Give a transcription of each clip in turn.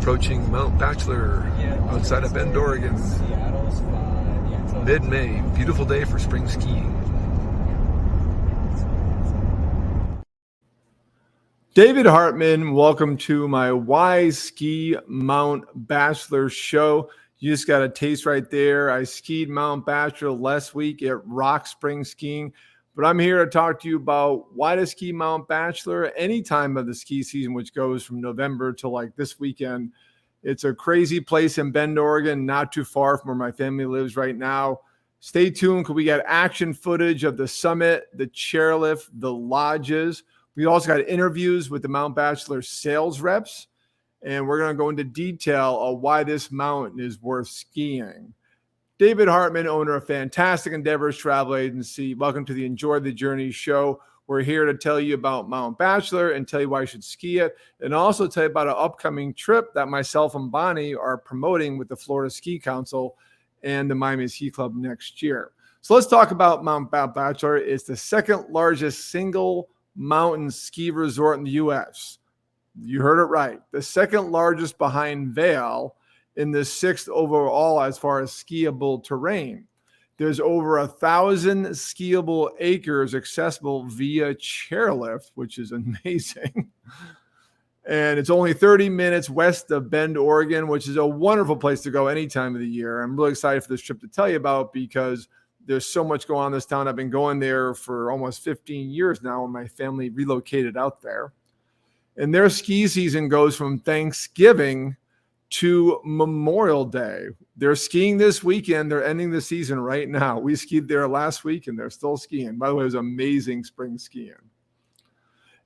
approaching Mount Bachelor outside of Bend, Oregon. Mid-May, beautiful day for spring skiing. David Hartman, welcome to my Why Ski Mount Bachelor show. You just got a taste right there. I skied Mount Bachelor last week at Rock Spring Skiing, but I'm here to talk to you about why to ski Mount Bachelor any time of the ski season, which goes from November to like this weekend. It's a crazy place in Bend, Oregon, not too far from where my family lives right now. Stay tuned because we got action footage of the summit, the chairlift, the lodges. We also got interviews with the Mount Bachelor sales reps, and we're going to go into detail of why this mountain is worth skiing. David Hartman, owner of Fantastic Endeavors Travel Agency. Welcome to the Enjoy the Journey show. We're here to tell you about Mount Bachelor and tell you why you should ski it, and also tell you about an upcoming trip that myself and Bonnie are promoting with the Florida Ski Council and the Miami Ski Club next year. So let's talk about Mount Bachelor. It's the second largest single mountain ski resort in the U.S. You heard it right. The second largest behind Vail, in the sixth overall as far as skiable terrain. There's over 1,000 skiable acres accessible via chairlift, which is amazing. And it's only 30 minutes west of Bend, Oregon, which is a wonderful place to go any time of the year. I'm really excited for this trip to tell you about because there's so much going on in this town. I've been going there for almost 15 years now when my family relocated out there. And their ski season goes from Thanksgiving to Memorial Day. They're skiing this weekend. They're ending the season right now. We skied there last week and they're still skiing. By the way, it was amazing spring skiing.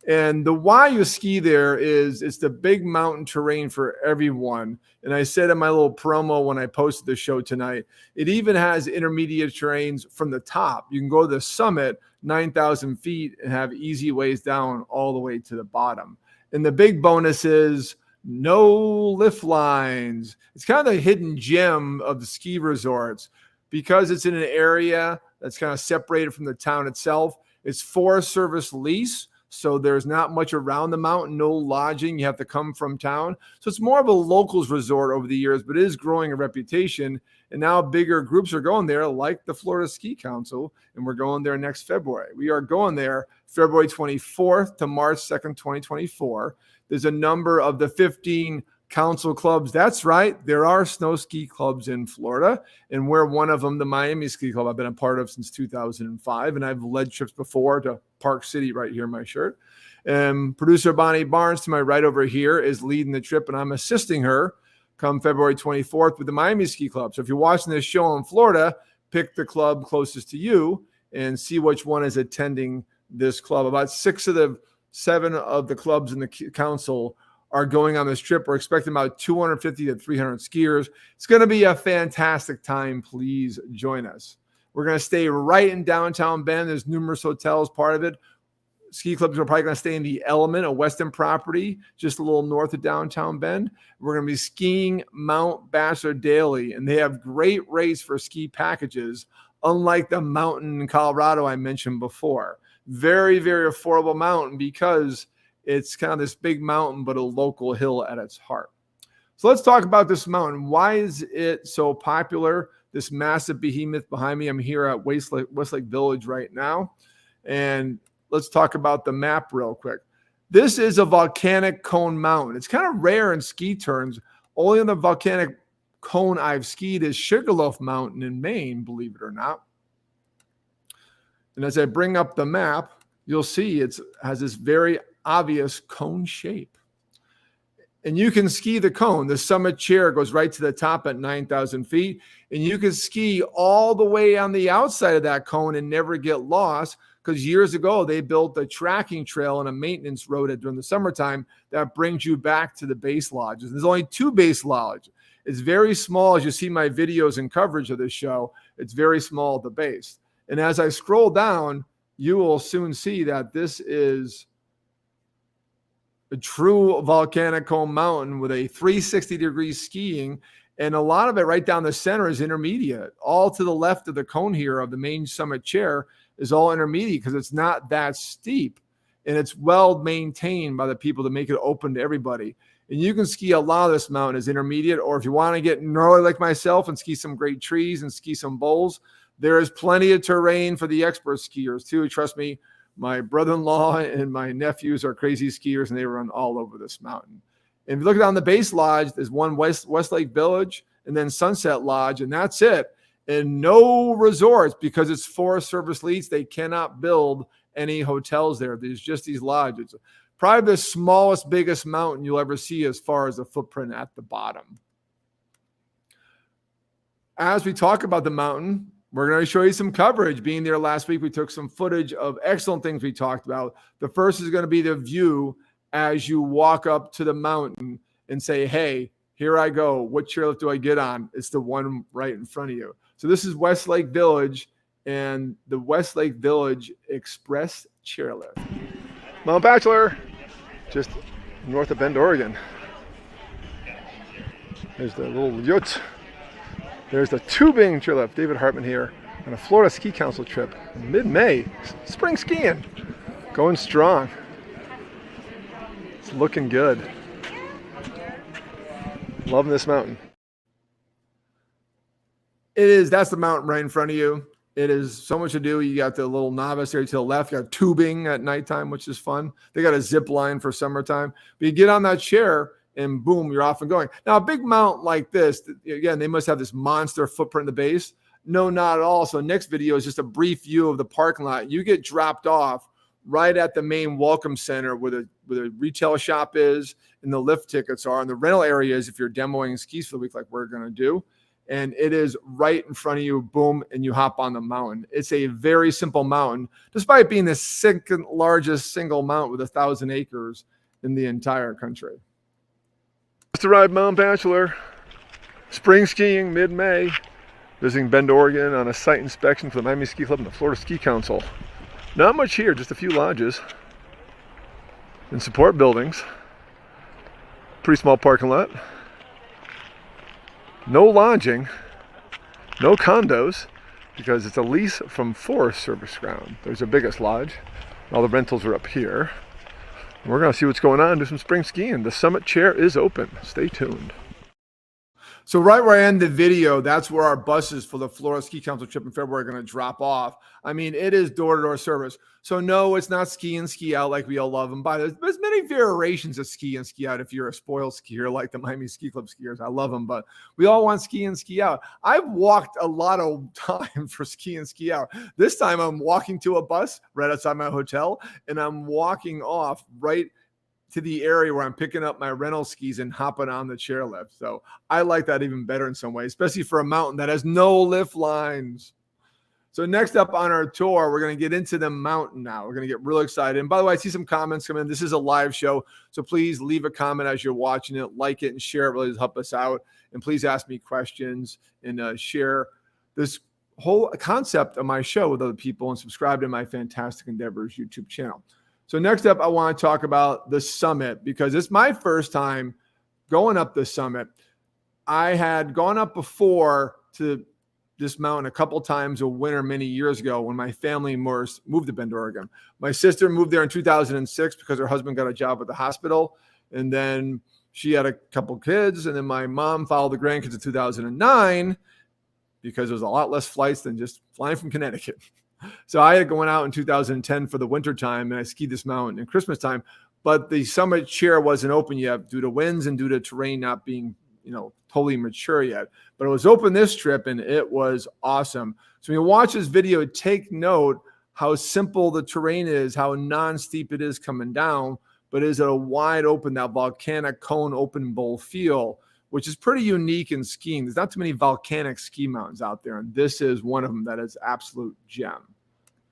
And the why you ski there is it's the big mountain terrain for everyone. And I said in my little promo when I posted the show tonight, it even has intermediate terrains from the top. You can go to the summit, 9,000 feet, and have easy ways down all the way to the bottom. And the big bonus is no lift lines. It's kind of the hidden gem of the ski resorts because it's in an area that's kind of separated from the town itself. It's Forest Service lease. So there's not much around the mountain, no lodging. You have to come from town. So it's more of a locals resort over the years, but it is growing a reputation. And now bigger groups are going there, like the Florida Ski Council, and we're going there next February. We are going there February 24th to March 2nd, 2024. There's a number of the 15 council clubs. That's right. There are snow ski clubs in Florida, and we're one of them, the Miami Ski Club I've been a part of since 2005, and I've led trips before to Park City right here in my shirt. And producer Bonnie Barnes to my right over here is leading the trip, and I'm assisting her come February 24th with the Miami Ski Club. So if you're watching this show in Florida, pick the club closest to you and see which one is attending this club. About 7 of the clubs in the council are going on this trip. We're expecting about 250 to 300 skiers. It's going to be a fantastic time. Please join us. We're going to stay right in downtown Bend. There's numerous hotels, part of it. Ski clubs are probably going to stay in the Element, a Weston property, just a little north of downtown Bend. We're going to be skiing Mount Bachelor daily, and they have great rates for ski packages, unlike the mountain in Colorado I mentioned before. Very, very affordable mountain because it's kind of this big mountain, but a local hill at its heart. So let's talk about this mountain. Why is it so popular? This massive behemoth behind me. I'm here at Westlake Village right now. And let's talk about the map real quick. This is a volcanic cone mountain. It's kind of rare in ski terms. Only on the volcanic cone I've skied is Sugarloaf Mountain in Maine, believe it or not. And as I bring up the map, you'll see it has this very obvious cone shape. And you can ski the cone. The summit chair goes right to the top at 9,000 feet. And you can ski all the way on the outside of that cone and never get lost because years ago they built a tracking trail and a maintenance road during the summertime that brings you back to the base lodges. There's only 2 base lodges. It's very small. As you see my videos and coverage of this show, it's very small at the base. And as I scroll down, you will soon see that this is a true volcanic cone mountain with a 360-degree skiing, and a lot of it right down the center is intermediate. All to the left of the cone here of the main summit chair is all intermediate because it's not that steep. and it's well maintained by the people to make it open to everybody. And you can ski a lot of this mountain as intermediate, or if you want to get gnarly like myself and ski some great trees and ski some bowls, there is plenty of terrain for the expert skiers too. Trust me, my brother-in-law and my nephews are crazy skiers, and they run all over this mountain. And if you look down the base lodge, there's one Westlake Village and then Sunset Lodge, and that's it. And no resorts, because it's Forest Service leads. They cannot build any hotels there. There's just these lodges. Probably the smallest, biggest mountain you'll ever see as far as the footprint at the bottom. As we talk about the mountain, we're going to show you some coverage. Being there last week, we took some footage of excellent things we talked about. The first is going to be the view as you walk up to the mountain and say, hey, here I go. What chairlift do I get on? It's the one right in front of you. So this is Westlake Village and the Westlake Village Express chairlift. Mount Bachelor, just north of Bend, Oregon. There's the little yurt. There's the tubing chairlift. David Hartman here on a Florida Ski Council trip in mid-May. Spring skiing, going strong. It's looking good. Loving this mountain. That's the mountain right in front of you. It is so much to do. You got the little novice area to the left. You got tubing at nighttime, which is fun. They got a zip line for summertime. But you get on that chair and boom, you're off and going. Now, a big mountain like this, again, they must have this monster footprint in the base. No, not at all. So next video is just a brief view of the parking lot. You get dropped off right at the main welcome center where the retail shop is and the lift tickets are, and the rental areas if you're demoing skis for the week like we're going to do. And it is right in front of you, boom, and you hop on the mountain. It's a very simple mountain, despite being the second largest single mountain with 1,000 acres in the entire country. Just arrived Mount Bachelor, spring skiing mid-May, visiting Bend, Oregon on a site inspection for the Miami Ski Club and the Florida Ski Council. Not much here, just a few lodges and support buildings. Pretty small parking lot. No lodging, no condos, because it's a lease from Forest Service ground. There's the biggest lodge. All the rentals are up here. And we're going to see what's going on, do some spring skiing. The summit chair is open. Stay tuned. So right where I end the video, that's where our buses for the Florida Ski Council trip in February are going to drop off. I mean, it is door-to-door service. So no, it's not ski in, ski out like we all love them. But there's many variations of ski in, ski out if you're a spoiled skier like the Miami Ski Club skiers. I love them, but we all want ski in, ski out. I've walked a lot of time for ski in, ski out. This time I'm walking to a bus right outside my hotel, and I'm walking off right to the area where I'm picking up my rental skis and hopping on the chairlift. So I like that even better in some ways, especially for a mountain that has no lift lines. So next up on our tour, we're going to get into the mountain now. We're going to get really excited. And by the way, I see some comments come in. This is a live show, so please leave a comment as you're watching it. Like it and share it. Really does help us out. And please ask me questions and share this whole concept of my show with other people and subscribe to my Fantastic Endeavors YouTube channel. So next up, I want to talk about the summit because it's my first time going up the summit. I had gone up before to this mountain a couple times a winter many years ago when my family moved to Bend, Oregon. My sister moved there in 2006 because her husband got a job at the hospital, and then she had a couple kids, and then my mom followed the grandkids in 2009 because there was a lot less flights than just flying from Connecticut. So I had gone out in 2010 for the winter time, and I skied this mountain in Christmas time, but the summit chair wasn't open yet due to winds and due to terrain not being, totally mature yet. But it was open this trip, and it was awesome. So when you watch this video, take note how simple the terrain is, how non-steep it is coming down, but is a wide open, that volcanic cone open bowl feel, which is pretty unique in skiing. There's not too many volcanic ski mountains out there, and this is one of them that is absolute gem.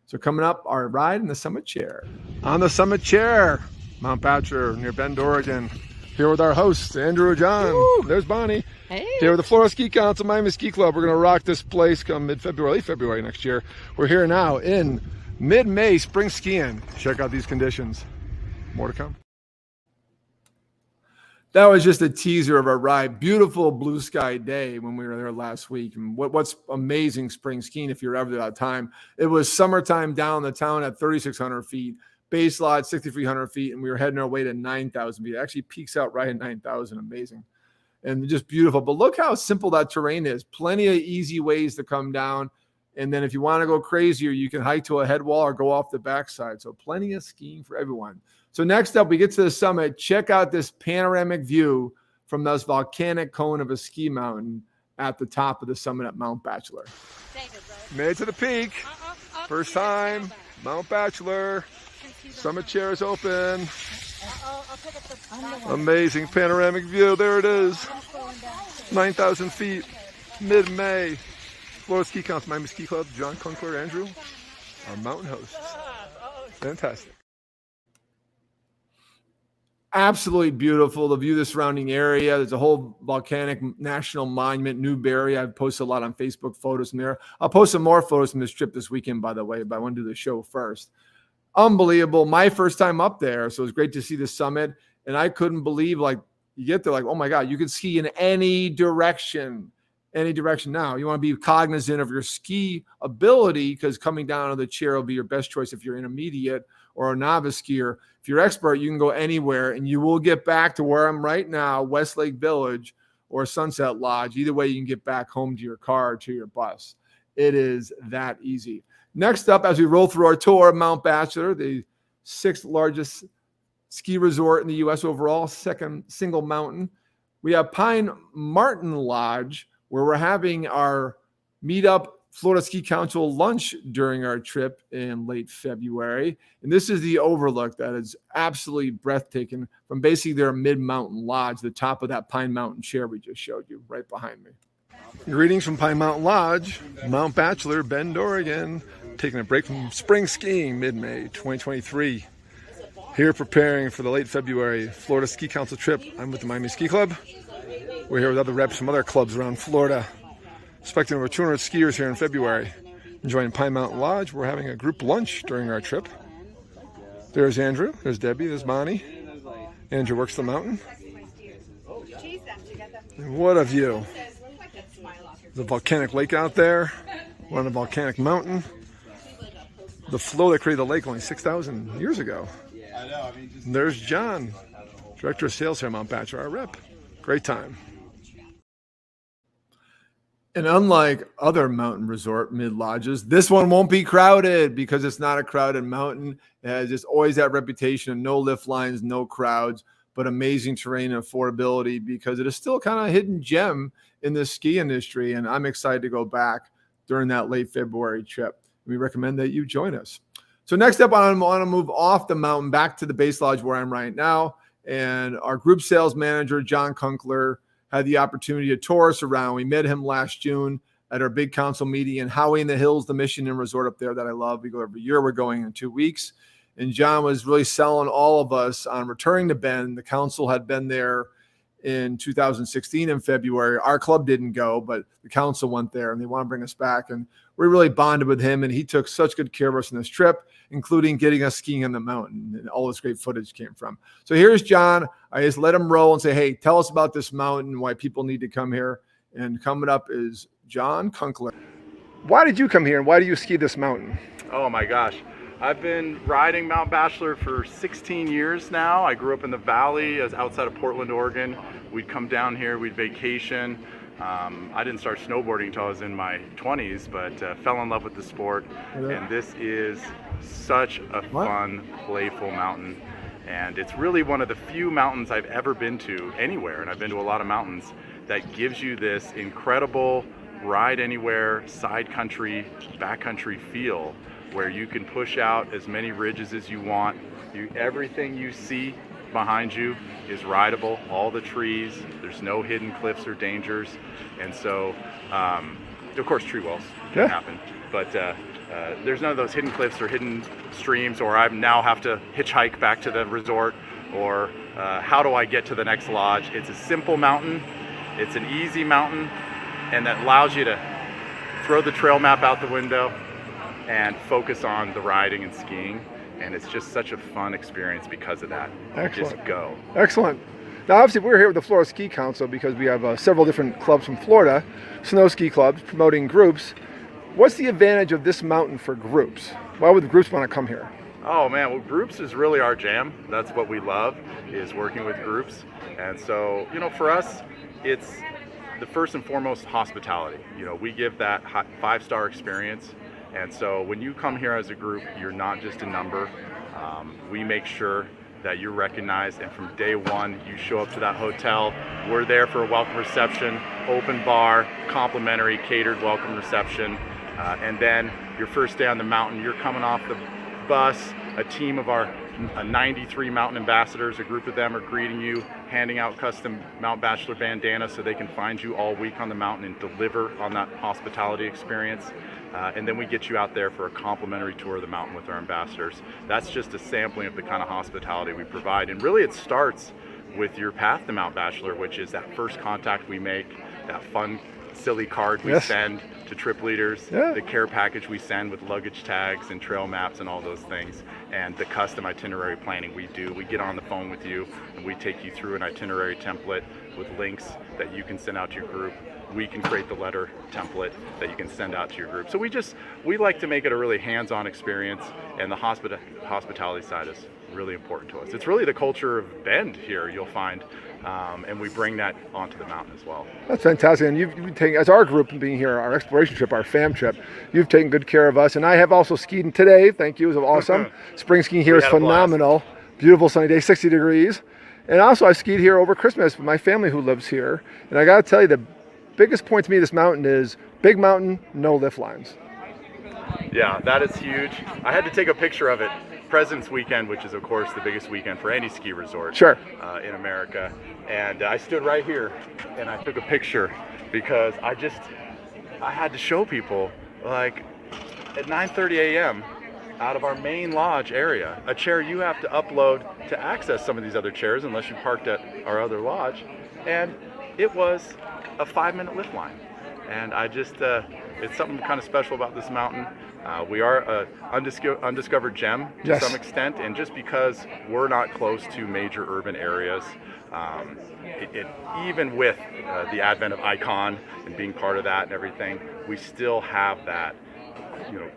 So coming up, our ride in the summit chair. On the summit chair, Mount Bachelor near Bend, Oregon. Here with our host, Andrew John. Woo! There's Bonnie. Hey. Here with the Florida Ski Council, Miami Ski Club. We're going to rock this place come mid-February, late February next year. We're here now in mid-May, spring skiing. Check out these conditions. More to come. That was just a teaser of our ride. Beautiful blue sky day when we were there last week. And what's amazing spring skiing if you're ever there that time. It was summertime down the town at 3,600 feet. base lodge, 6,300 feet, and we were heading our way to 9,000 feet. It actually peaks out right at 9,000. Amazing. And just beautiful. But look how simple that terrain is. Plenty of easy ways to come down. And then if you want to go crazier, you can hike to a head wall or go off the backside. So plenty of skiing for everyone. So next up, we get to the summit. Check out this panoramic view from this volcanic cone of a ski mountain at the top of the summit at Mount Bachelor. Made it to the peak. First time, Mount Bachelor. Summit chair is open. Amazing panoramic view. There it is. 9,000 feet, mid-May. Florida Ski Council, Miami Ski Club, John Kunkler, Andrew, our mountain hosts. Fantastic. Absolutely beautiful. The view of the surrounding area. There's a whole volcanic national monument, Newberry. I've posted a lot on Facebook photos from there. I'll post some more photos from this trip this weekend, by the way, but I want to do the show first. Unbelievable. My first time up there. So it was great to see the summit. And I couldn't believe, like, you get there, like, oh my God, you can ski in any direction. Any direction. Now you want to be cognizant of your ski ability, because coming down to the chair will be your best choice if you're intermediate or a novice skier. If you're expert, you can go anywhere and you will get back to where I'm right now, Westlake Village or Sunset Lodge. Either way, you can get back home to your car or to your bus. It is that easy. Next up, as we roll through our tour of Mount Bachelor, the 6th largest ski resort in the U.S. overall, second single mountain, we have Marten Lodge, where we're having our meetup Florida Ski Council lunch during our trip in late February. And this is the overlook that is absolutely breathtaking from basically their mid-mountain lodge, the top of that Pine Mountain chair we just showed you right behind me. Greetings from Pine Mountain Lodge, Mount Bachelor, Bend, Oregon. Taking a break from spring skiing mid-May 2023. Here preparing for the late February Florida Ski Council trip. I'm with the Miami Ski Club. We're here with other reps from other clubs around Florida. Expecting over 200 skiers here in February. Enjoying Pine Mountain Lodge. We're having a group lunch during our trip. There's Andrew. There's Debbie. There's Bonnie. Andrew works the mountain. And what a view. There's a volcanic lake out there. We're on a volcanic mountain. The flow that created the lake only 6,000 years ago. And there's John, Director of Sales here at Mount Bachelor, our rep. Great time. And unlike other mountain resort mid-lodges, this one won't be crowded because it's not a crowded mountain. It has just always that reputation of no lift lines, no crowds, but amazing terrain and affordability because it is still kind of a hidden gem in the ski industry. And I'm excited to go back during that late February trip. We recommend that you join us. So next up, I want to move off the mountain back to the base lodge where I'm right now. And our group sales manager, John Kunkler, had the opportunity to tour us around. We met him last June at our big council meeting in Howie in the Hills, the Mission Inn Resort up there that I love. We go every year. We're going in 2 weeks. And John was really selling all of us on returning to Bend. The council had been there in 2016 in February. Our club didn't go, but the council went there and they want to bring us back. And we really bonded with him, and he took such good care of us on this trip, including getting us skiing on the mountain, and all this great footage came from. So here's John. I just let him roll and say, hey, tell us about this mountain, why people need to come here. And coming up is John Kunkler. Why did you come here, and why do you ski this mountain? Oh my gosh. I've been riding Mount Bachelor for 16 years now. I grew up in the valley outside of Portland, Oregon. We'd come down here, we'd vacation. I didn't start snowboarding until I was in my 20s, but fell in love with the sport. And this is such a fun, playful mountain. And it's really one of the few mountains I've ever been to anywhere, and I've been to a lot of mountains, that gives you this incredible ride anywhere, side country, backcountry feel, where you can push out as many ridges as you want. Everything you see behind you is rideable, all the trees, there's no hidden cliffs or dangers. And so, of course, tree wells can happen, but there's none of those hidden cliffs or hidden streams, or I now have to hitchhike back to the resort, or how do I get to the next lodge? It's a simple mountain, it's an easy mountain, and that allows you to throw the trail map out the window and focus on the riding and skiing. And it's just such a fun experience because of that. Excellent. Just go. Excellent. Now, obviously, we're here with the Florida Ski Council because we have several different clubs from Florida, snow ski clubs, promoting groups. What's the advantage of this mountain for groups? Why would the groups want to come here? Oh man, well, groups is really our jam. That's what we love, is working with groups. And so, for us, it's the first and foremost hospitality. We give that 5-star experience. And so when you come here as a group, you're not just a number. We make sure that you're recognized, and from day one, you show up to that hotel. We're there for a welcome reception, open bar, complimentary catered welcome reception. And then your first day on the mountain, you're coming off the bus. A team of our 93 mountain ambassadors, a group of them are greeting you, handing out custom Mount Bachelor bandanas so they can find you all week on the mountain and deliver on that hospitality experience. And then we get you out there for a complimentary tour of the mountain with our ambassadors. That's just a sampling of the kind of hospitality we provide. And really it starts with your path to Mount Bachelor, which is that first contact we make, that fun, silly card we send to trip leaders, the care package we send with luggage tags and trail maps and all those things, and the custom itinerary planning we do. We get on the phone with you and we take you through an itinerary template with links that you can send out to your group. We can create the letter template that you can send out to your group. So we like to make it a really hands-on experience, and the hospitality side is really important to us. It's really the culture of Bend here, you'll find, and we bring that onto the mountain as well. That's fantastic. And you've been taking, as our group being here, our exploration trip, our fam trip, you've taken good care of us. And I have also skied today. Thank you. It was awesome. Spring skiing here is phenomenal. Beautiful sunny day, 60 degrees. And also I skied here over Christmas with my family who lives here. And I got to tell you, the biggest point to me of this mountain is big mountain, no lift lines. Yeah, that is huge. I had to take a picture of it. President's Weekend, which is of course the biggest weekend for any ski resort in America. And I stood right here and I took a picture because I had to show people, like, at 9:30 a.m. out of our main lodge area, a chair you have to upload to access some of these other chairs unless you parked at our other lodge. And it was a 5-minute lift line. And it's something kind of special about this mountain. We are an undiscovered gem to some extent, and just because we're not close to major urban areas, even with the advent of Icon and being part of that and everything, we still have that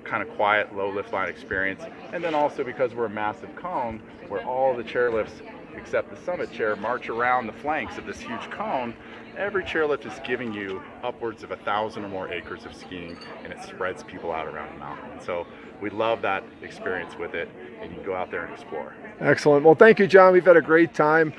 kind of quiet, low lift line experience. And then also because we're a massive cone where all the chairlifts except the summit chair march around the flanks of this huge cone, every chairlift is giving you upwards of 1,000 or more acres of skiing, and it spreads people out around the mountain. And so we love that experience with it, and you can go out there and explore. Excellent. Well, thank you, John. We've had a great time.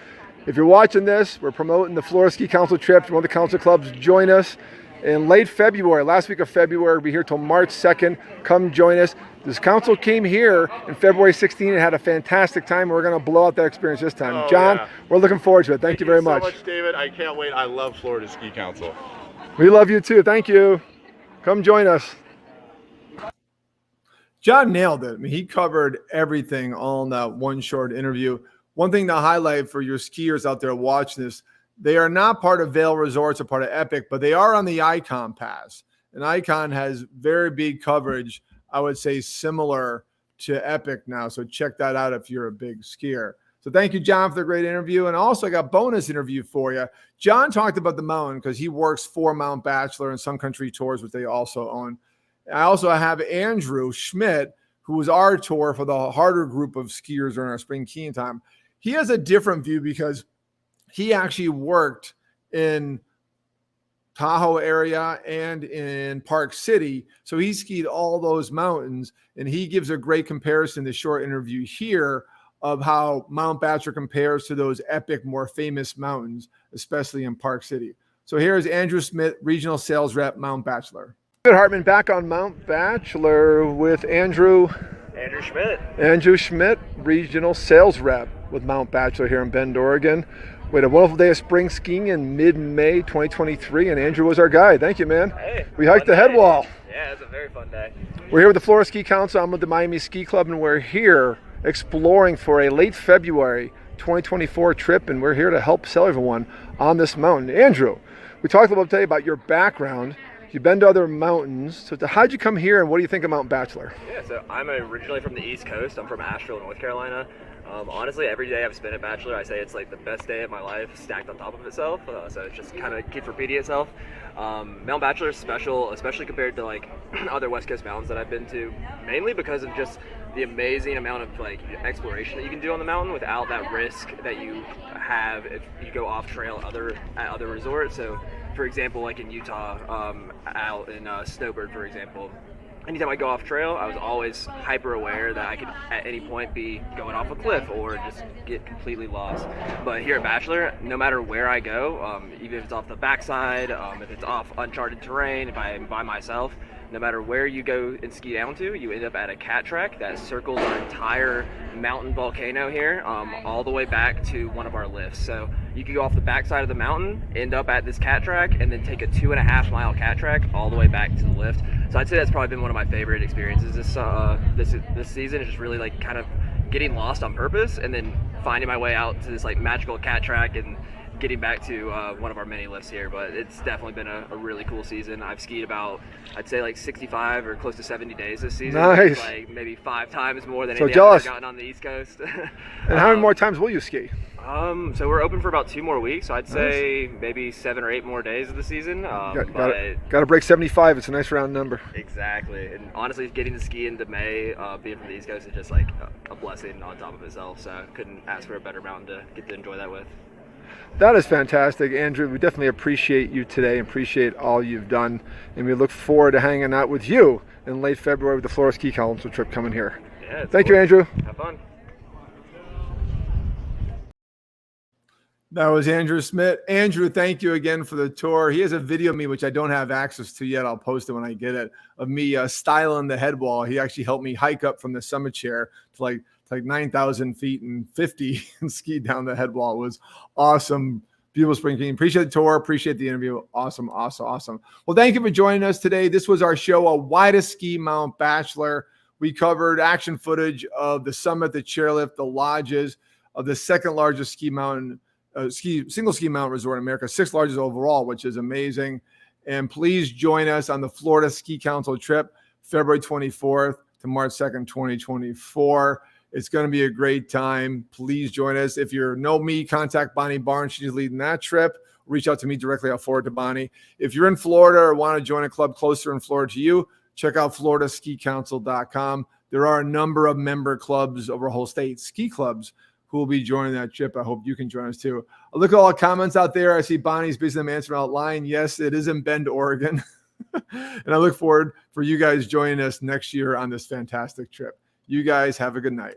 If you're watching this, we're promoting the Florida Ski Council trip. One of the council clubs, join us in late February, last week of February. We'll be here till March 2nd. Come join us. This council came here in February 16 and had a fantastic time. We're going to blow out that experience this time. John, we're looking forward to it. Thank you very much. Thank you so much, David. I can't wait. I love Florida Ski Council. We love you too. Thank you. Come join us. John nailed it. I mean, he covered everything all in that one short interview. One thing to highlight for your skiers out there watching this, they are not part of Vail Resorts or part of Epic, but they are on the Icon Pass. And Icon has very big coverage, I would say similar to Epic now. So check that out if you're a big skier. So thank you, John, for the great interview. And also I got a bonus interview for you. John talked about the mountain because he works for Mount Bachelor and Sun Country Tours, which they also own. I also have Andrew Schmidt, who was our tour for the harder group of skiers during our spring skiing time. He has a different view because he actually worked in Tahoe area and in Park City. So he skied all those mountains, and he gives a great comparison in the short interview here of how Mount Bachelor compares to those epic, more famous mountains, especially in Park City. So here's Andrew Smith, Regional Sales Rep, Mount Bachelor. David Hartman back on Mount Bachelor with Andrew Schmidt. Andrew Schmidt, Regional Sales Rep with Mount Bachelor here in Bend, Oregon. We had a wonderful day of spring skiing in mid-May 2023, and Andrew was our guide. Thank you, man. Hey, we hiked the head wall. Yeah, it was a very fun day. We're here with the Florida Ski Council. I'm with the Miami Ski Club, and we're here exploring for a late February 2024 trip, and we're here to help sell everyone on this mountain. Andrew, we talked a little bit today about your background. You've been to other mountains. So how'd you come here, and what do you think of Mount Bachelor? Yeah, so I'm originally from the East Coast. I'm from Asheville, North Carolina. Honestly, every day I've spent at Bachelor, I say it's like the best day of my life stacked on top of itself. So it just kind of keeps repeating itself. Mount Bachelor is special, especially compared to like other West Coast mountains that I've been to, mainly because of just the amazing amount of like exploration that you can do on the mountain without that risk that you have if you go off trail at other resorts. So, for example, like in Utah, out in Snowbird, for example. Anytime I go off trail, I was always hyper aware that I could at any point be going off a cliff or just get completely lost. But here at Bachelor, no matter where I go, even if it's off the backside, if it's off uncharted terrain, if I'm by myself, no matter where you go and ski down to, you end up at a cat track that circles our entire mountain volcano here, all the way back to one of our lifts. So you could go off the backside of the mountain, end up at this cat track, and then take a 2.5 mile cat track all the way back to the lift. So I'd say that's probably been one of my favorite experiences this season. Is just really like kind of getting lost on purpose and then finding my way out to this like magical cat track and getting back to one of our mini lifts here. But it's definitely been a really cool season. I've skied about, I'd say like 65 or close to 70 days this season. Nice. Like maybe 5 times more than So any jealous. I've gotten on the East Coast. And how many more times will you ski? So we're open for about 2 more weeks. So I'd say maybe 7 or 8 more days of the season. Got to break 75. It's a nice round number. Exactly. And honestly, getting to ski into May, being from the East Coast, is just like a blessing on top of itself. So I couldn't ask for a better mountain to get to enjoy that with. That is fantastic, Andrew. We definitely appreciate you today and appreciate all you've done. And we look forward to hanging out with you in late February with the Florida Ski Council trip coming here. Yeah, Thank you, Andrew. Have fun. That was Andrew Schmidt. Andrew, thank you again for the tour. He has a video of me, which I don't have access to yet. I'll post it when I get it, of me styling the head wall. He actually helped me hike up from the summit chair to like 9,000 feet and 50 and ski down the head wall. It was awesome. Beautiful spring cleaning. Appreciate the tour. Appreciate the interview. Awesome. Well, thank you for joining us today. This was our show, A Why to Ski Mt Bachelor. We covered action footage of the summit, the chairlift, the lodges of the second largest single ski mountain resort in America, 6th largest overall, which is amazing. And please join us on the Florida Ski Council trip, February 24th to March 2nd, 2024. It's going to be a great time. Please join us. If you know me, contact Bonnie Barnes. She's leading that trip. Reach out to me directly. I'll forward to Bonnie. If you're in Florida or want to join a club closer in Florida to you, check out floridaskicouncil.com. There are a number of member clubs over a whole state, ski clubs, who will be joining that trip. I hope you can join us too. I look at all the comments out there. I see Bonnie's busy them answering outline. Yes, it is in Bend, Oregon. And I look forward for you guys joining us next year on this fantastic trip. You guys have a good night.